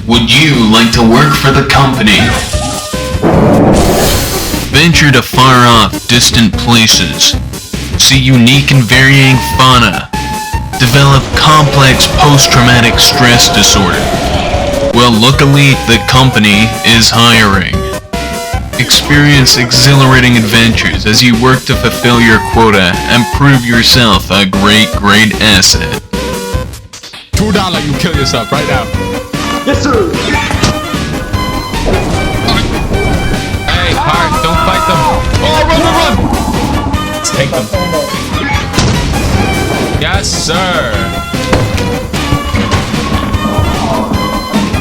Would you like to work for the company? Venture to far-off, distant places. See unique and varying fauna. Develop complex post-traumatic stress disorder. Well, luckily, the company is hiring. Experience exhilarating adventures as you work to fulfill your quota and prove yourself a great asset. $2, you kill yourself right now. Yes, sir. Hey, Park, don't fight them. Oh, run. Let's take them. Yes, sir.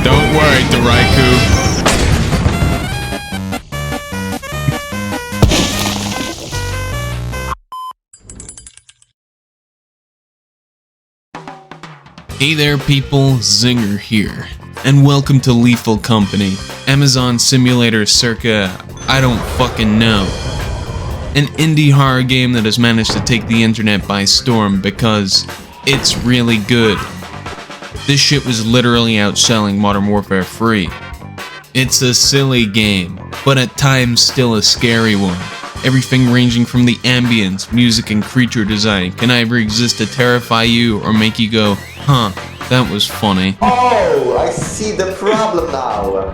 Don't worry, Daraiku. Hey there people, Zinger here, and welcome to Lethal Company, Amazon simulator circa, I don't fucking know. An indie horror game that has managed to take the internet by storm because it's really good. This shit was literally outselling Modern Warfare 3. It's a silly game, but at times still a scary one. Everything ranging from the ambience, music, and creature design can either exist to terrify you or make you go, huh, that was funny. Oh, I see the problem now.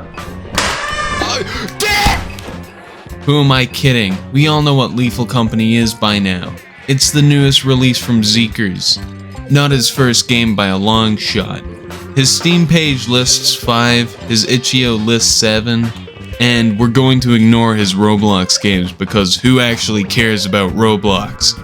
Who am I kidding? We all know what Lethal Company is by now. It's the newest release from Zeekerss. Not his first game by a long shot. His Steam page lists 5, his itch.io lists 7, and we're going to ignore his Roblox games because who actually cares about Roblox?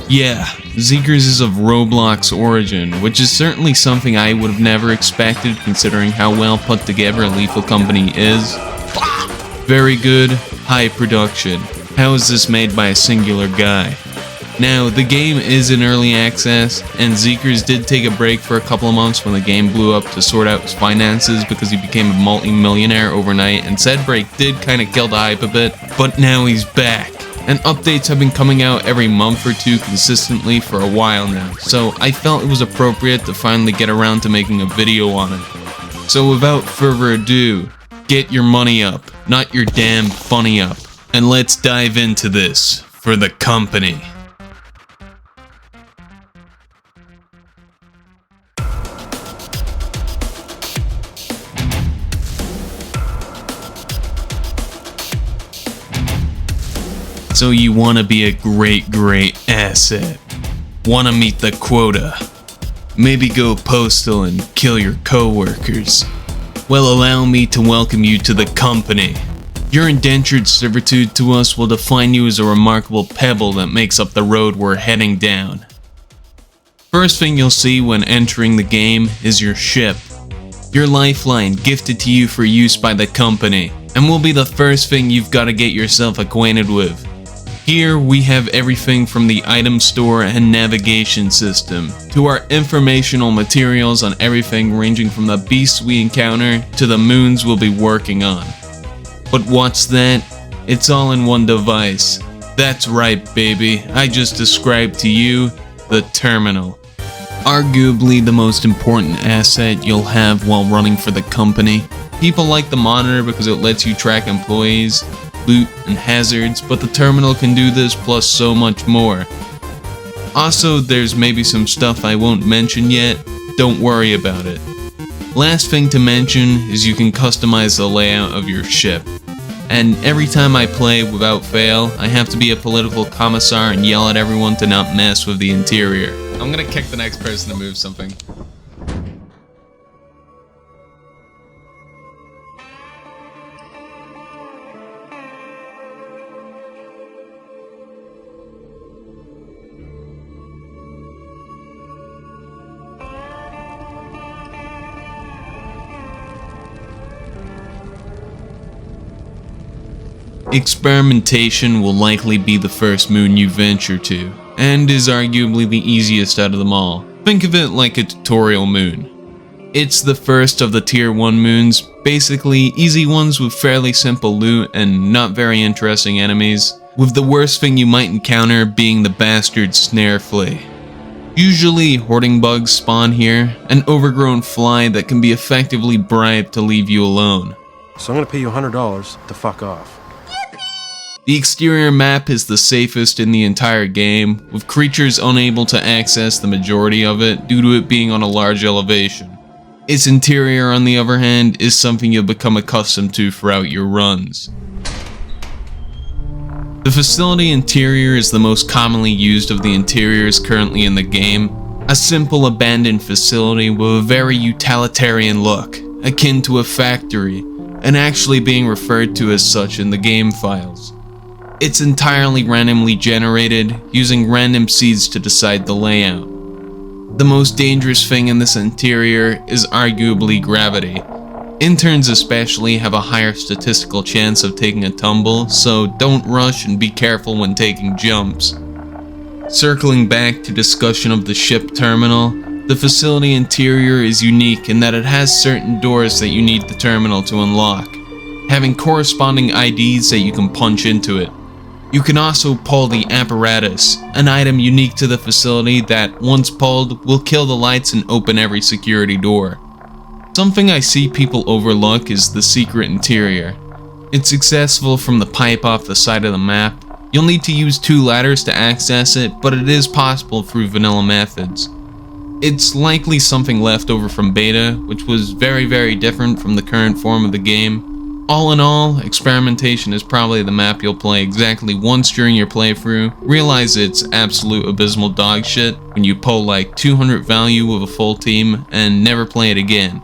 Yeah, Zeekerss is of Roblox origin, which is certainly something I would have never expected considering how well put together Lethal Company is. Very good, high production. How is this made by a singular guy? Now, the game is in early access, and Zeekerss did take a break for a couple of months when the game blew up to sort out his finances because he became a multi-millionaire overnight, and said break did kinda kill the hype a bit, but now he's back. And updates have been coming out every month or two consistently for a while now, so I felt it was appropriate to finally get around to making a video on it. So without further ado, get your money up, not your damn funny up, and let's dive into this for the company. So you want to be a great asset. Want to meet the quota. Maybe go postal and kill your co-workers. Well, allow me to welcome you to the company. Your indentured servitude to us will define you as a remarkable pebble that makes up the road we're heading down. First thing you'll see when entering the game is your ship. Your lifeline gifted to you for use by the company, and will be the first thing you've got to get yourself acquainted with. Here we have everything from the item store and navigation system, to our informational materials on everything ranging from the beasts we encounter to the moons we'll be working on. But what's that? It's all in one device. That's right, baby, I just described to you the terminal. Arguably the most important asset you'll have while running for the company. People like the monitor because it lets you track employees, loot, and hazards, but the terminal can do this plus so much more. Also, there's maybe some stuff I won't mention yet, don't worry about it. Last thing to mention is you can customize the layout of your ship. And every time I play, without fail, I have to be a political commissar and yell at everyone to not mess with the interior. I'm gonna kick the next person to move something. Experimentation will likely be the first moon you venture to, and is arguably the easiest out of them all. Think of it like a tutorial moon. It's the first of the tier 1 moons, basically easy ones with fairly simple loot and not very interesting enemies, with the worst thing you might encounter being the bastard snare flea. Usually, hoarding bugs spawn here, an overgrown fly that can be effectively bribed to leave you alone. So I'm gonna pay you $100 to fuck off. The exterior map is the safest in the entire game, with creatures unable to access the majority of it due to it being on a large elevation. Its interior, on the other hand, is something you'll become accustomed to throughout your runs. The facility interior is the most commonly used of the interiors currently in the game, a simple abandoned facility with a very utilitarian look, akin to a factory, and actually being referred to as such in the game files. It's entirely randomly generated, using random seeds to decide the layout. The most dangerous thing in this interior is arguably gravity. Interns especially have a higher statistical chance of taking a tumble, so don't rush and be careful when taking jumps. Circling back to discussion of the ship terminal, the facility interior is unique in that it has certain doors that you need the terminal to unlock, having corresponding IDs that you can punch into it. You can also pull the apparatus, an item unique to the facility that, once pulled, will kill the lights and open every security door. Something I see people overlook is the secret interior. It's accessible from the pipe off the side of the map. You'll need to use 2 ladders to access it, but it is possible through vanilla methods. It's likely something left over from beta, which was very different from the current form of the game. All in all, experimentation is probably the map you'll play exactly once during your playthrough. Realize it's absolute abysmal dog shit when you pull like 200 value with a full team and never play it again.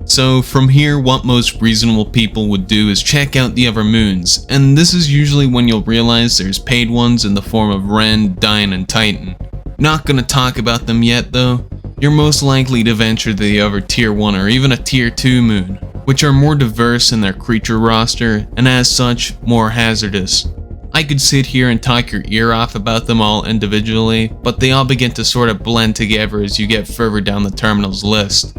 So from here, what most reasonable people would do is check out the other moons, and this is usually when you'll realize there's paid ones in the form of Ren, Dian, and Titan. Not gonna talk about them yet though. You're most likely to venture to the other tier 1 or even a tier 2 moon, which are more diverse in their creature roster, and as such, more hazardous. I could sit here and talk your ear off about them all individually, but they all begin to sort of blend together as you get further down the terminal's list.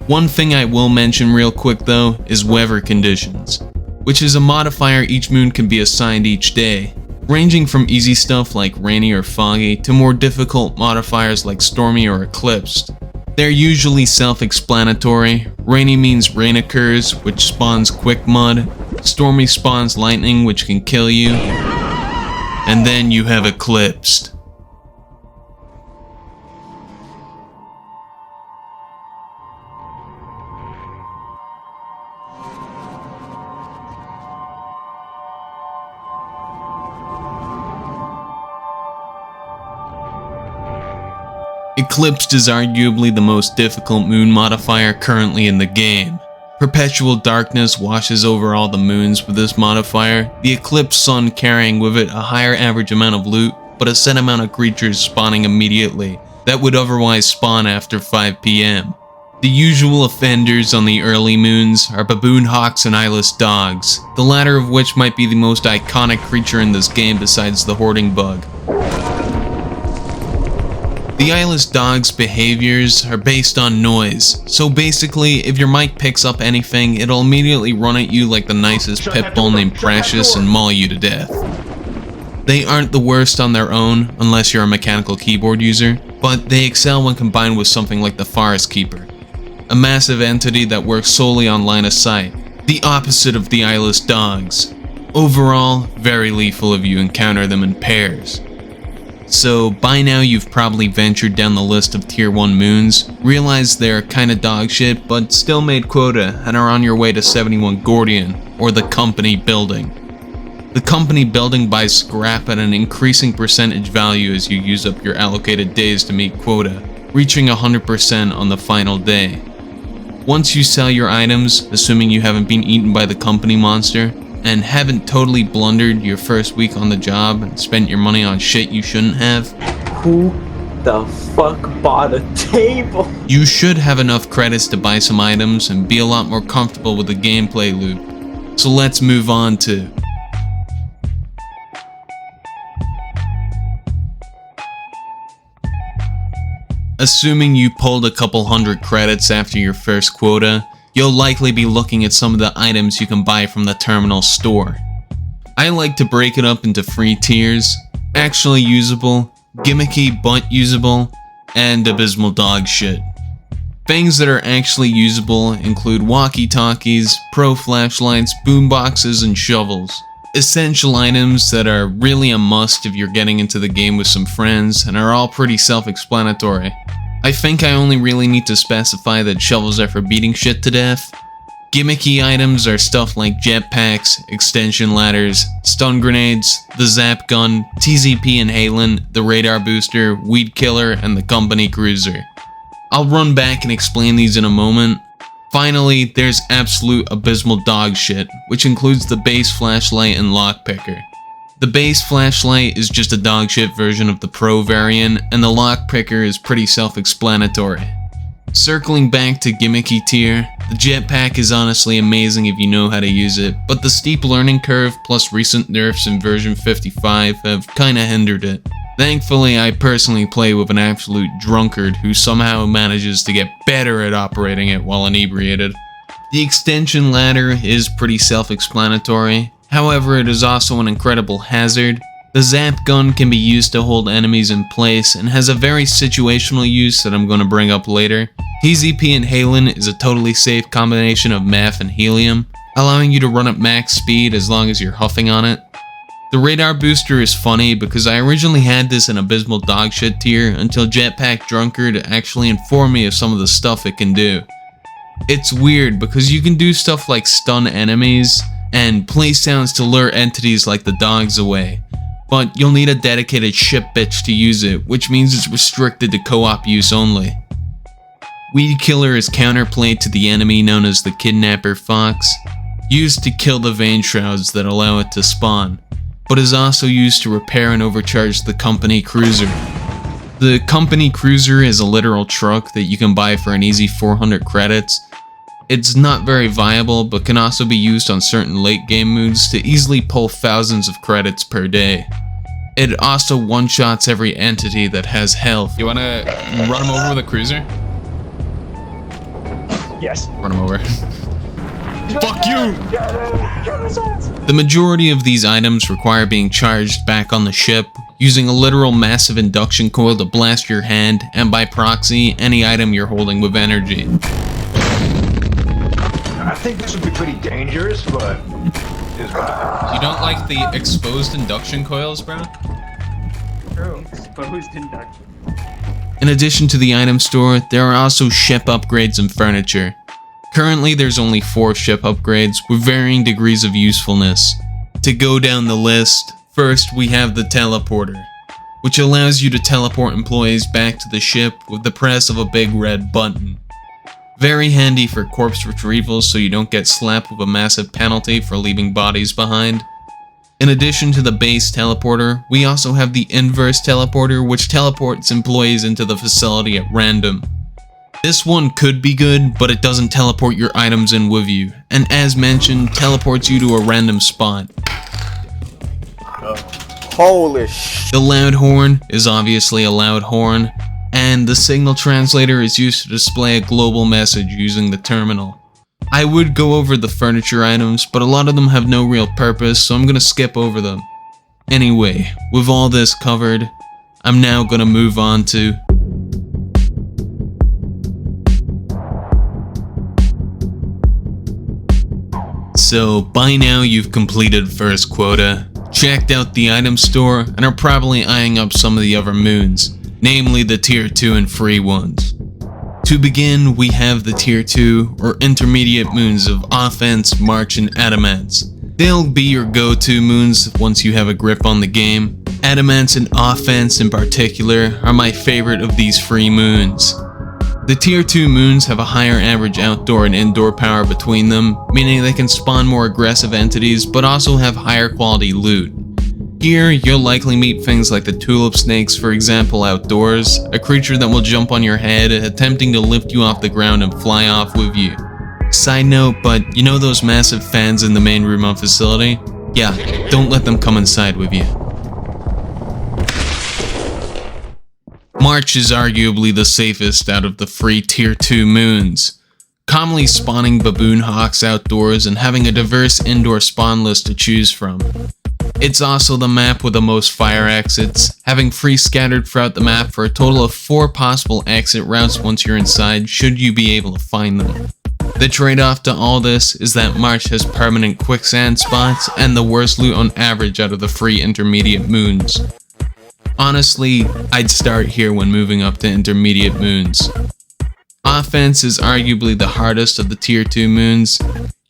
One thing I will mention real quick though is weather conditions, which is a modifier each moon can be assigned each day, ranging from easy stuff like rainy or foggy to more difficult modifiers like stormy or eclipsed. They're usually self-explanatory. Rainy means rain occurs, which spawns quick mud. Stormy spawns lightning, which can kill you. And then you have eclipsed. Eclipsed is arguably the most difficult moon modifier currently in the game. Perpetual darkness washes over all the moons with this modifier, the eclipsed sun carrying with it a higher average amount of loot, but a set amount of creatures spawning immediately that would otherwise spawn after 5 PM. The usual offenders on the early moons are baboon hawks and eyeless dogs, the latter of which might be the most iconic creature in this game besides the hoarding bug. The eyeless dog's behaviors are based on noise, so basically if your mic picks up anything, it'll immediately run at you like the nicest pit bull named Precious and maul you to death. They aren't the worst on their own, unless you're a mechanical keyboard user, but they excel when combined with something like the Forest Keeper, a massive entity that works solely on line of sight, the opposite of the eyeless dogs. Overall, very lethal if you encounter them in pairs. So by now you've probably ventured down the list of tier 1 moons, realized they're kinda dog shit but still made quota and are on your way to 71 Gordian, or the company building. The company building buys scrap at an increasing percentage value as you use up your allocated days to meet quota, reaching 100% on the final day. Once you sell your items, assuming you haven't been eaten by the company monster, and haven't totally blundered your first week on the job and spent your money on shit you shouldn't have, who the fuck bought a table? You should have enough credits to buy some items and be a lot more comfortable with the gameplay loop. So let's move on to assuming you pulled a couple hundred credits after your first quota, you'll likely be looking at some of the items you can buy from the terminal store. I like to break it up into 3 tiers: actually usable, gimmicky but usable, and abysmal dog shit. Things that are actually usable include walkie-talkies, pro flashlights, boomboxes, and shovels. Essential items that are really a must if you're getting into the game with some friends, and are all pretty self-explanatory. I think I only really need to specify that shovels are for beating shit to death. Gimmicky items are stuff like jetpacks, extension ladders, stun grenades, the zap gun, TZP inhalant, the radar booster, weed killer, and the company cruiser. I'll run back and explain these in a moment. Finally, there's absolute abysmal dog shit, which includes the base flashlight and lockpicker. The base flashlight is just a dog shit version of the pro variant, and the lockpicker is pretty self-explanatory. Circling back to gimmicky tier, the jetpack is honestly amazing if you know how to use it, but the steep learning curve plus recent nerfs in version 55 have kinda hindered it. Thankfully, I personally play with an absolute drunkard who somehow manages to get better at operating it while inebriated. The extension ladder is pretty self-explanatory, however it is also an incredible hazard. The zap gun can be used to hold enemies in place and has a very situational use that I'm going to bring up later. TZP inhalant is a totally safe combination of meth and helium, allowing you to run at max speed as long as you're huffing on it. The radar booster is funny because I originally had this in abysmal dogshit tier until Jetpack Drunkard actually informed me of some of the stuff it can do. It's weird because you can do stuff like stun enemies and play sounds to lure entities like the dogs away, but you'll need a dedicated ship bitch to use it, which means it's restricted to co-op use only. Weed Killer is counterplay to the enemy known as the Kidnapper Fox, used to kill the vein shrouds that allow it to spawn, but is also used to repair and overcharge the company cruiser. The company cruiser is a literal truck that you can buy for an easy 400 credits. It's not very viable, but can also be used on certain late game modes to easily pull thousands of credits per day. It also one-shots every entity that has health. You wanna run him over with a cruiser? Yes. Run him over. Fuck you! The majority of these items require being charged back on the ship, using a literal massive induction coil to blast your hand, and by proxy, any item you're holding with energy. I think this would be pretty dangerous, but it is what it You don't like the exposed induction coils, bro? True. Exposed induction. In addition to the item store, there are also ship upgrades and furniture. Currently, there's only 4 ship upgrades with varying degrees of usefulness. To go down the list, first we have the teleporter, which allows you to teleport employees back to the ship with the press of a big red button. Very handy for corpse retrieval so you don't get slapped with a massive penalty for leaving bodies behind. In addition to the base teleporter, we also have the inverse teleporter, which teleports employees into the facility at random. This one could be good, but it doesn't teleport your items in with you, and as mentioned, teleports you to a random spot. Holy sh! The loud horn is obviously a loud horn, and the signal translator is used to display a global message using the terminal. I would go over the furniture items, but a lot of them have no real purpose, so I'm gonna skip over them. Anyway, with all this covered, I'm now gonna move on to So, by now you've completed first quota, checked out the item store, and are probably eyeing up some of the other moons, namely the tier 2 and free ones. To begin, we have the tier 2 or intermediate moons of Offense, March, and Adamance. They'll be your go-to moons once you have a grip on the game. Adamance and Offense in particular are my favorite of these free moons. The tier 2 moons have a higher average outdoor and indoor power between them, meaning they can spawn more aggressive entities but also have higher quality loot. Here, you'll likely meet things like the tulip snakes, for example, outdoors, a creature that will jump on your head, attempting to lift you off the ground and fly off with you. Side note, but you know those massive fans in the main room of facility? Yeah, don't let them come inside with you. March is arguably the safest out of the free tier 2 moons, commonly spawning baboon hawks outdoors and having a diverse indoor spawn list to choose from. It's also the map with the most fire exits, having 3 scattered throughout the map for a total of 4 possible exit routes once you're inside, should you be able to find them. The trade-off to all this is that March has permanent quicksand spots and the worst loot on average out of the 3 intermediate moons. Honestly, I'd start here when moving up to intermediate moons. Offense is arguably the hardest of the tier 2 moons.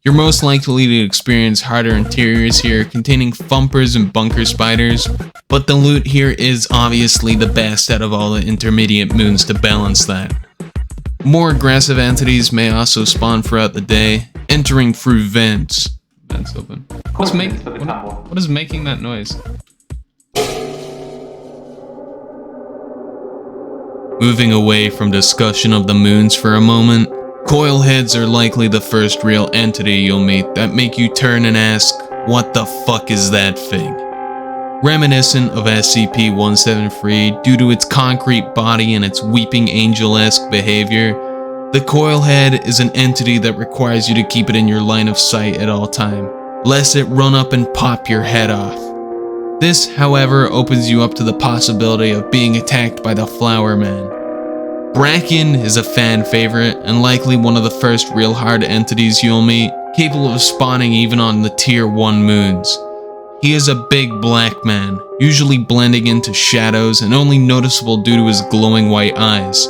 You're most likely to experience harder interiors here containing thumpers and bunker spiders, but the loot here is obviously the best out of all the intermediate moons to balance that. More aggressive entities may also spawn throughout the day, entering through vents. Vents open. What is making that noise? Moving away from discussion of the moons for a moment, coil heads are likely the first real entity you'll meet that make you turn and ask, what the fuck is that thing? Reminiscent of SCP-173 due to its concrete body and its weeping angel-esque behavior, the coil head is an entity that requires you to keep it in your line of sight at all time, lest it run up and pop your head off. This, however, opens you up to the possibility of being attacked by the Flower Man. Bracken is a fan favorite and likely one of the first real hard entities you'll meet, capable of spawning even on the tier 1 moons. He is a big black man, usually blending into shadows and only noticeable due to his glowing white eyes.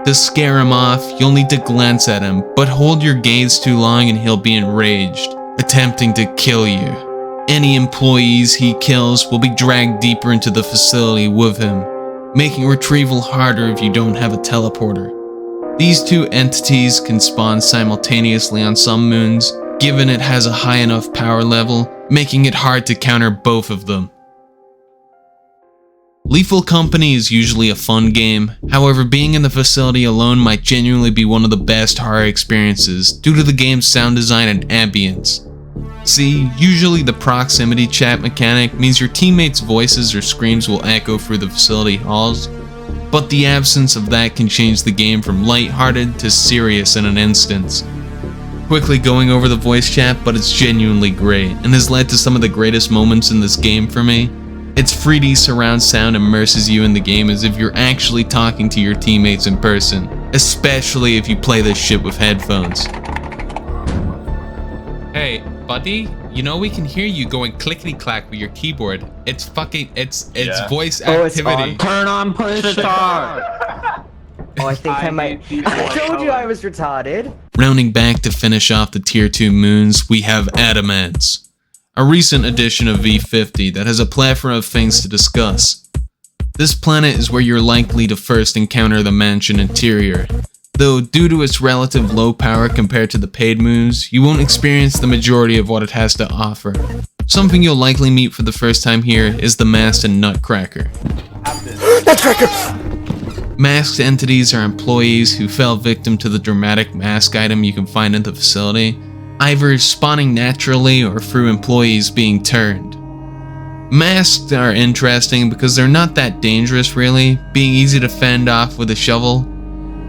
To scare him off, you'll need to glance at him, but hold your gaze too long and he'll be enraged, attempting to kill you. Any employees he kills will be dragged deeper into the facility with him, making retrieval harder if you don't have a teleporter. These 2 entities can spawn simultaneously on some moons, given it has a high enough power level, making it hard to counter both of them. Lethal Company is usually a fun game, however being in the facility alone might genuinely be one of the best horror experiences due to the game's sound design and ambience. See, usually the proximity chat mechanic means your teammates' voices or screams will echo through the facility halls, but the absence of that can change the game from lighthearted to serious in an instant. Quickly going over the voice chat, but it's genuinely great, and has led to some of the greatest moments in this game for me. Its 3D surround sound immerses you in the game as if you're actually talking to your teammates in person, especially if you play this shit with headphones. Hey, buddy, you know we can hear you going clickety-clack with your keyboard. It's voice activity. Turn on push start. Oh, I think I might. I told you I was retarded. Rounding back to finish off the tier 2 moons, we have Adamants, a recent addition of V50 that has a plethora of things to discuss. This planet is where you're likely to first encounter the mansion interior, though due to its relative low power compared to the paid moons, you won't experience the majority of what it has to offer. Something you'll likely meet for the first time here is the Masked and Nutcracker. Masked entities are employees who fell victim to the dramatic mask item you can find in the facility, either spawning naturally or through employees being turned. Masked are interesting because they're not that dangerous really, being easy to fend off with a shovel.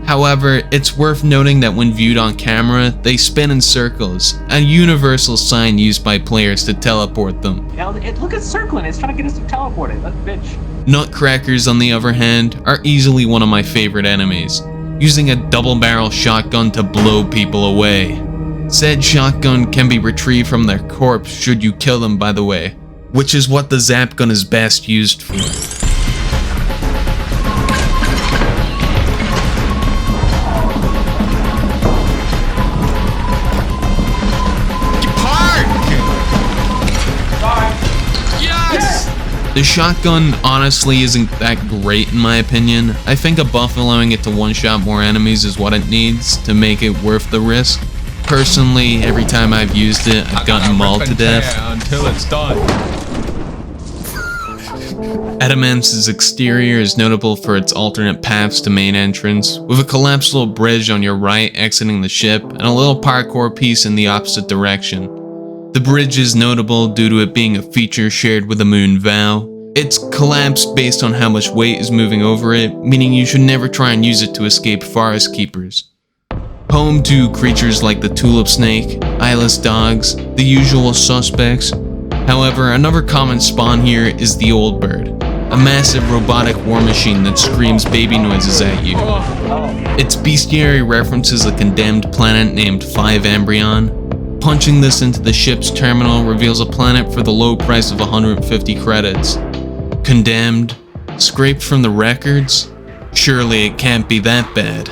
However, it's worth noting that when viewed on camera, they spin in circles, a universal sign used by players to teleport them. Now, look at circling, it's trying to get us to teleport it, that bitch. Nutcrackers, on the other hand, are easily one of my favorite enemies, using a double-barrel shotgun to blow people away. Said shotgun can be retrieved from their corpse should you kill them, by the way, which is what the zap gun is best used for. The shotgun honestly isn't that great in my opinion. I think a buff allowing it to one-shot more enemies is what it needs to make it worth the risk. Personally, every time I've used it, I've gotten mauled to death. Until it's done. Adamants' exterior is notable for its alternate paths to main entrance, with a collapsible bridge on your right exiting the ship and a little parkour piece in the opposite direction. The bridge is notable due to it being a feature shared with the Moon Vow. It's collapsed based on how much weight is moving over it, meaning you should never try and use it to escape forest keepers. Home to creatures like the tulip snake, eyeless dogs, the usual suspects, However, another common spawn here is the Old Bird, a massive robotic war machine that screams baby noises at you. Its bestiary references a condemned planet named 5 Embryon. Punching this into the ship's terminal reveals a planet for the low price of 150 credits. Condemned? Scraped from the records? Surely it can't be that bad.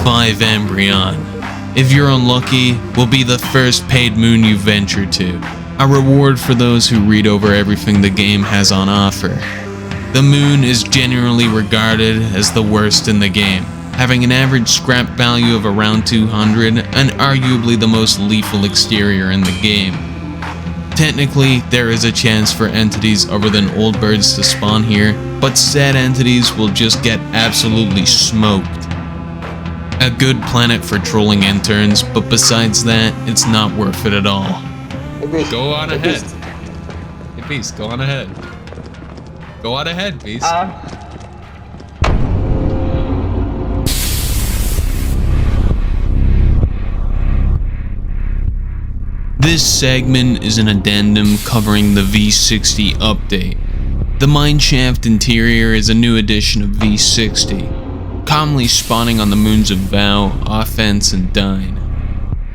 Five Embryon. If you're unlucky, will be the first paid moon you venture to. A reward for those who read over everything the game has on offer. The moon is generally regarded as the worst in the game, having an average scrap value of around 200 and arguably the most lethal exterior in the game. Technically, there is a chance for entities other than old birds to spawn here, but said entities will just get absolutely smoked. A good planet for trolling interns, but besides that, it's not worth it at all. Go on ahead. Hey, Beast, go on ahead. Go on ahead, Beast. This segment is an addendum covering the V60 update. The mineshaft interior is a new addition of V60, commonly spawning on the moons of Vow, Offense, and Dine.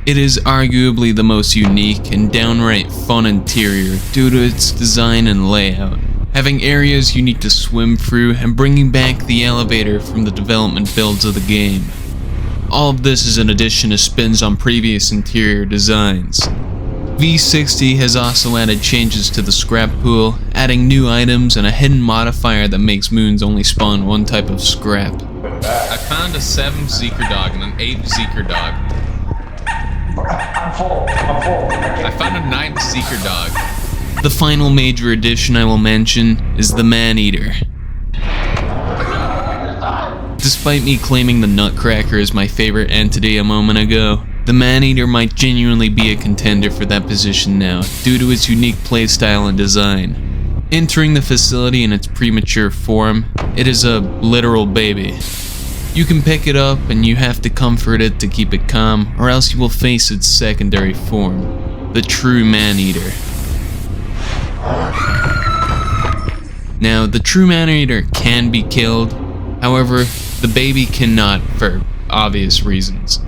It is arguably the most unique and downright fun interior due to its design and layout, having areas you need to swim through and bringing back the elevator from the development builds of the game. All of this is in addition to spins on previous interior designs. V60 has also added changes to the scrap pool, adding new items and a hidden modifier that makes moons only spawn one type of scrap. I found a 7th Zeekerss dog and an 8th Zeekerss dog. I'm full. I found a 9th Zeekerss dog. The final major addition I will mention is the Man-Eater. Despite me claiming the Nutcracker as my favorite entity a moment ago, the Man-Eater might genuinely be a contender for that position now, due to its unique playstyle and design. Entering the facility in its premature form, it is a literal baby. You can pick it up and you have to comfort it to keep it calm, or else you will face its secondary form, the true Man-Eater. Now, the true Man-Eater can be killed, however, the baby cannot for obvious reasons.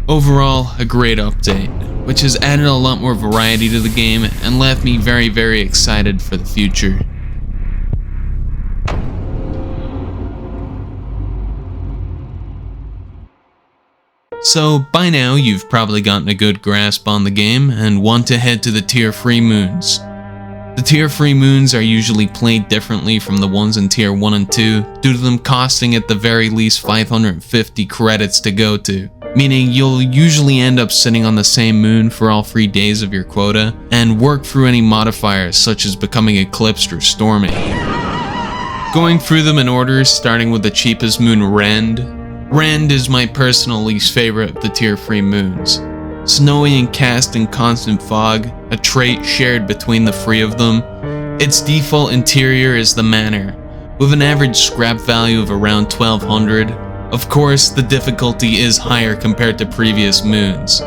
Overall, a great update, which has added a lot more variety to the game and left me very, very excited for the future. So, by now you've probably gotten a good grasp on the game and want to head to the tier 3 moons. The tier 3 moons are usually played differently from the ones in tier 1 and 2 due to them costing at the very least 550 credits to go to, meaning you'll usually end up sitting on the same moon for all 3 days of your quota and work through any modifiers such as becoming eclipsed or stormy. Going through them in order, starting with the cheapest moon, Rend. Rend is my personal least favorite of the tier 3 moons. Snowy and cast in constant fog, a trait shared between the 3 of them. Its default interior is the Manor, with an average scrap value of around 1200. Of course, the difficulty is higher compared to previous moons.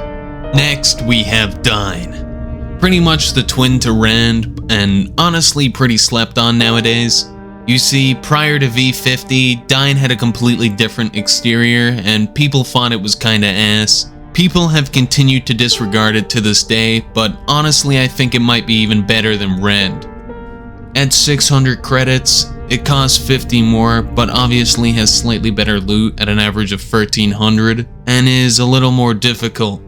Next, we have Dine. Pretty much the twin to Rend, and honestly pretty slept on nowadays. You see, prior to V50, Dine had a completely different exterior, and people thought it was kinda ass. People have continued to disregard it to this day, but honestly I think it might be even better than Rend. At 600 credits, it costs 50 more, but obviously has slightly better loot at an average of 1300, and is a little more difficult.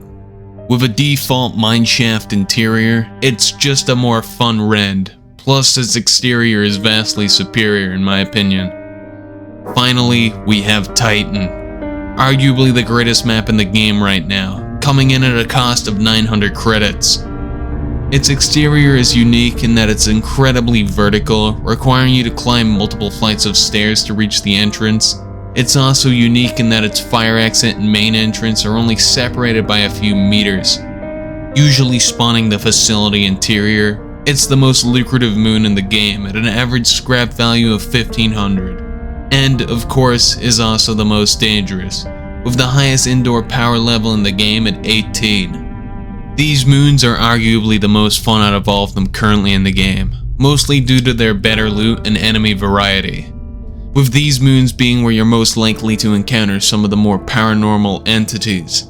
With a default mineshaft interior, it's just a more fun Rend, plus its exterior is vastly superior in my opinion. Finally, we have Titan. Arguably the greatest map in the game right now, coming in at a cost of 900 credits. Its exterior is unique in that it's incredibly vertical, requiring you to climb multiple flights of stairs to reach the entrance. It's also unique in that its fire exit and main entrance are only separated by a few meters, usually spawning the facility interior. It's the most lucrative moon in the game at an average scrap value of 1500. and of course is also the most dangerous, with the highest indoor power level in the game at 18. These moons are arguably the most fun out of all of them currently in the game, mostly due to their better loot and enemy variety, with these moons being where you're most likely to encounter some of the more paranormal entities.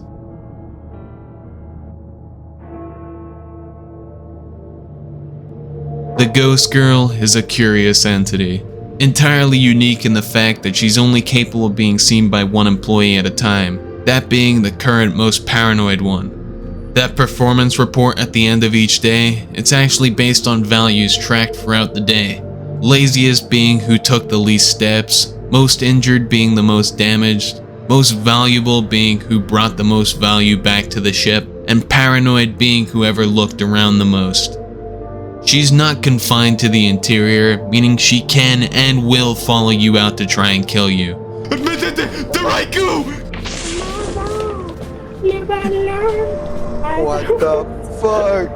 The Ghost Girl is a curious entity, entirely unique in the fact that she's only capable of being seen by one employee at a time, that being the current most paranoid one. That performance report at the end of each day, it's actually based on values tracked throughout the day. Laziest being who took the least steps, most injured being the most damaged, most valuable being who brought the most value back to the ship, and paranoid being whoever looked around the most. She's not confined to the interior, meaning she can and will follow you out to try and kill you. The right goo! What the fuck?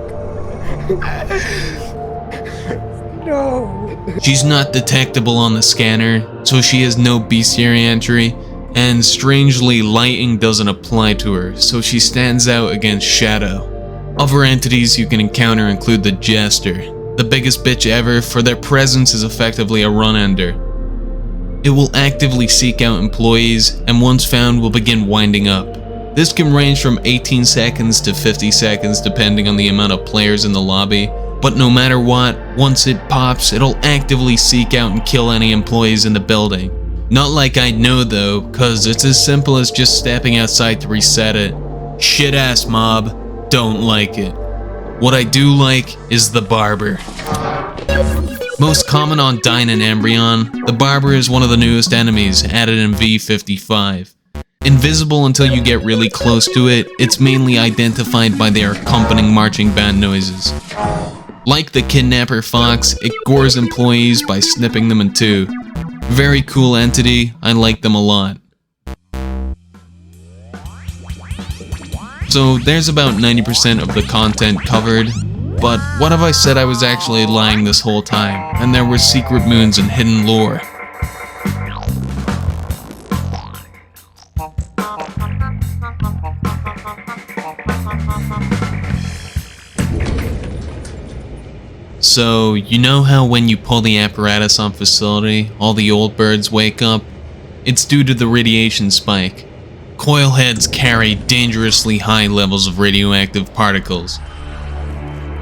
No. She's not detectable on the scanner, so she has no bestiary entry, and strangely lighting doesn't apply to her, so she stands out against shadow. Other entities you can encounter include the Jester, the biggest bitch ever, for their presence is effectively a run-ender. It will actively seek out employees, and once found will begin winding up. This can range from 18 seconds to 50 seconds depending on the amount of players in the lobby, but no matter what, once it pops, it'll actively seek out and kill any employees in the building. Not like I know though, cause it's as simple as just stepping outside to reset it. Shit ass mob. Don't like it. What I do like is the Barber. Most common on Dyne and Embryon, the Barber is one of the newest enemies added in V55. Invisible until you get really close to it, it's mainly identified by their accompanying marching band noises. Like the Kidnapper Fox, it gores employees by snipping them in two. Very cool entity, I like them a lot. So there's about 90% of the content covered, but what if I said I was actually lying this whole time, and there were secret moons and hidden lore? So, you know how when you pull the apparatus on facility, all the old birds wake up? It's due to the radiation spike. Coil heads carry dangerously high levels of radioactive particles.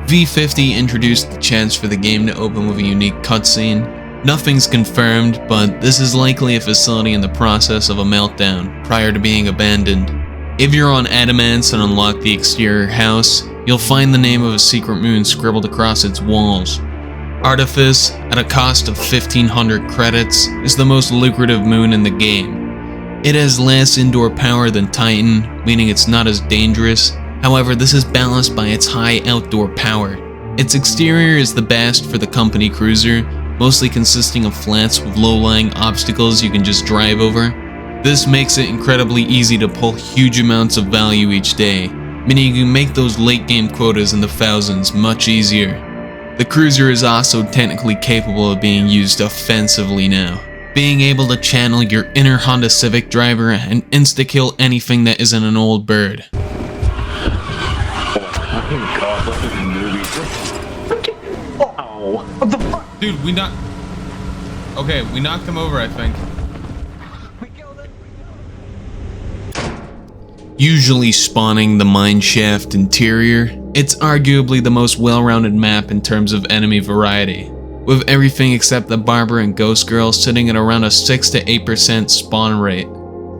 V50 introduced the chance for the game to open with a unique cutscene. Nothing's confirmed, but this is likely a facility in the process of a meltdown, prior to being abandoned. If you're on Adamance and unlock the exterior house, you'll find the name of a secret moon scribbled across its walls. Artifice, at a cost of 1500 credits, is the most lucrative moon in the game. It has less indoor power than Titan, meaning it's not as dangerous. However, this is balanced by its high outdoor power. Its exterior is the best for the company cruiser, mostly consisting of flats with low-lying obstacles you can just drive over. This makes it incredibly easy to pull huge amounts of value each day, meaning you can make those late game quotas in the thousands much easier. The cruiser is also technically capable of being used offensively now, being able to channel your inner Honda Civic driver and insta-kill anything that isn't an old bird. Oh, what the fuck? Dude, we knocked... Okay, we knocked him over, I think. Usually spawning the mineshaft interior, it's arguably the most well-rounded map in terms of enemy variety, with everything except the Barber and Ghost Girl sitting at around a 6 to 8% spawn rate.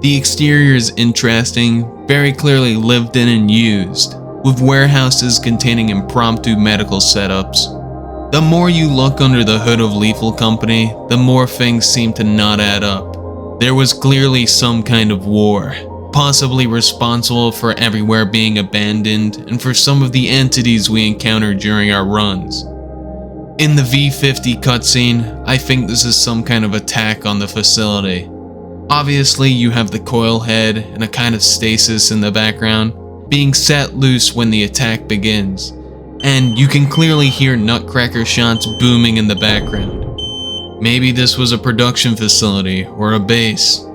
The exterior is interesting, very clearly lived in and used, with warehouses containing impromptu medical setups. The more you look under the hood of Lethal Company, the more things seem to not add up. There was clearly some kind of war, possibly responsible for everywhere being abandoned and for some of the entities we encountered during our runs. In the V50 cutscene, I think this is some kind of attack on the facility. Obviously, you have the coil head and a kind of stasis in the background, being set loose when the attack begins, and you can clearly hear nutcracker shots booming in the background. Maybe this was a production facility or a base.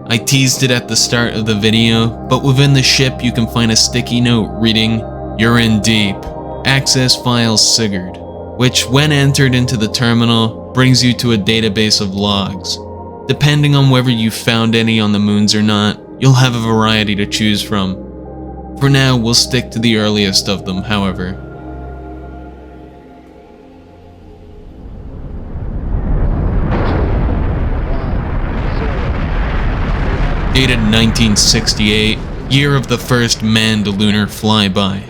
I teased it at the start of the video, but within the ship you can find a sticky note reading, "You're in deep. Access files Sigurd," which when entered into the terminal brings you to a database of logs. Depending on whether you found any on the moons or not, you'll have a variety to choose from. For now, we'll stick to the earliest of them, however. Dated 1968, year of the first manned lunar flyby.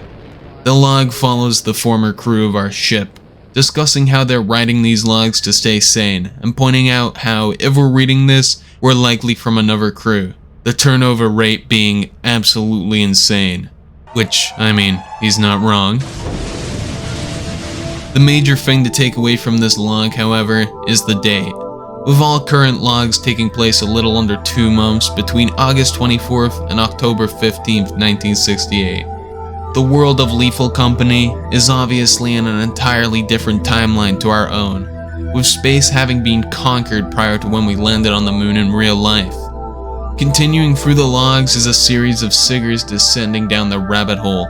The log follows the former crew of our ship, discussing how they're writing these logs to stay sane, and pointing out how, if we're reading this, we're likely from another crew. The turnover rate being absolutely insane. Which, I mean, he's not wrong. The major thing to take away from this log, however, is the date. With all current logs taking place a little under 2 months between August 24th and October 15th, 1968. The world of Lethal Company is obviously in an entirely different timeline to our own, with space having been conquered prior to when we landed on the moon in real life. Continuing through the logs is a series of Zeekerss descending down the rabbit hole.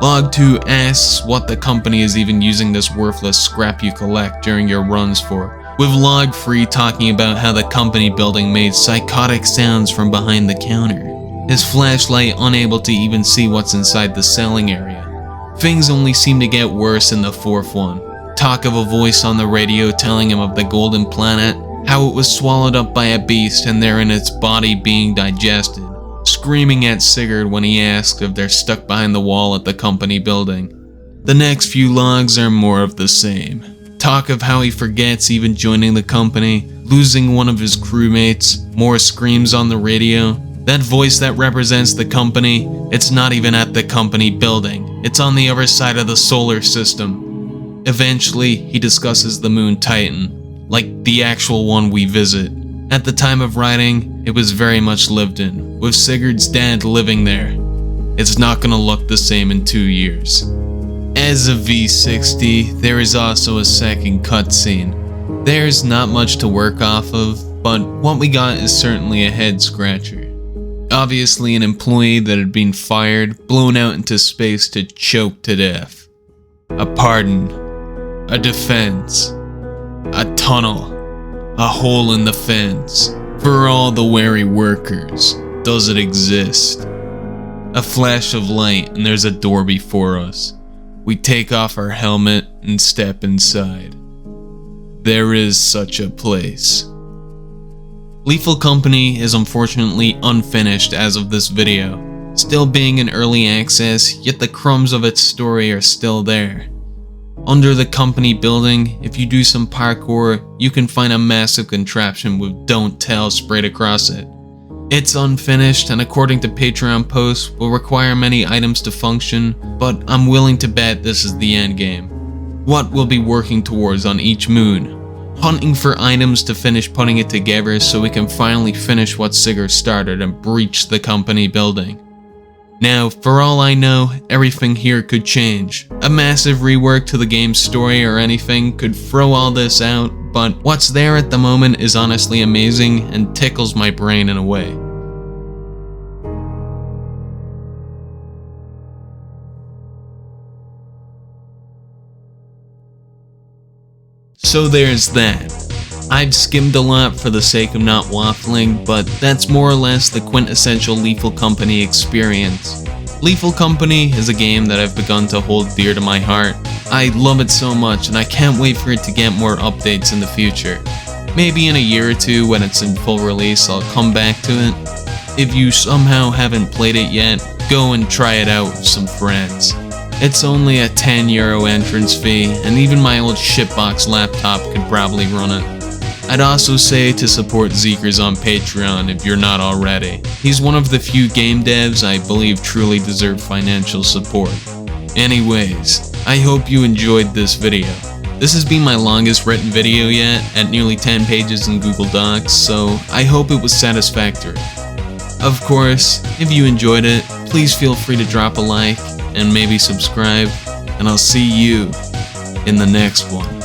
Log 2 asks what the company is even using this worthless scrap you collect during your runs for, with Log 3 talking about how the company building made psychotic sounds from behind the counter, his flashlight unable to even see what's inside the selling area. Things only seem to get worse in the fourth one. Talk of a voice on the radio telling him of the golden planet, how it was swallowed up by a beast and they're in its body being digested, screaming at Sigurd when he asks if they're stuck behind the wall at the company building. The next few logs are more of the same. Talk of how he forgets even joining the company, losing one of his crewmates, more screams on the radio. That voice that represents the company, it's not even at the company building, it's on the other side of the solar system. Eventually, he discusses the moon Titan, like the actual one we visit. At the time of writing, it was very much lived in, with Sigurd's dad living there. It's not gonna look the same in 2 years. As of V60, there is also a second cutscene. There's not much to work off of, but what we got is certainly a head scratcher. Obviously an employee that had been fired, blown out into space to choke to death. A pardon. A defense. A tunnel. A hole in the fence. For all the wary workers, does it exist? A flash of light and there's a door before us. We take off our helmet and step inside. There is such a place. Lethal Company is unfortunately unfinished as of this video, still being in early access, yet the crumbs of its story are still there. Under the company building, if you do some parkour, you can find a massive contraption with "Don't Tell" sprayed across it. It's unfinished and according to Patreon posts will require many items to function, but I'm willing to bet this is the end game. What we'll be working towards on each moon. Hunting for items to finish putting it together so we can finally finish what Zeekerss started and breach the company building. Now, for all I know, everything here could change. A massive rework to the game's story or anything could throw all this out, but what's there at the moment is honestly amazing and tickles my brain in a way. So there's that. I've skimmed a lot for the sake of not waffling, but that's more or less the quintessential Lethal Company experience. Lethal Company is a game that I've begun to hold dear to my heart. I love it so much and I can't wait for it to get more updates in the future. Maybe in a year or two when it's in full release I'll come back to it. If you somehow haven't played it yet, go and try it out with some friends. It's only a €10 entrance fee, and even my old shitbox laptop could probably run it. I'd also say to support Zeekerss on Patreon if you're not already. He's one of the few game devs I believe truly deserve financial support. Anyways, I hope you enjoyed this video. This has been my longest written video yet, at nearly 10 pages in Google Docs, so I hope it was satisfactory. Of course, if you enjoyed it, please feel free to drop a like, and maybe subscribe, and I'll see you in the next one.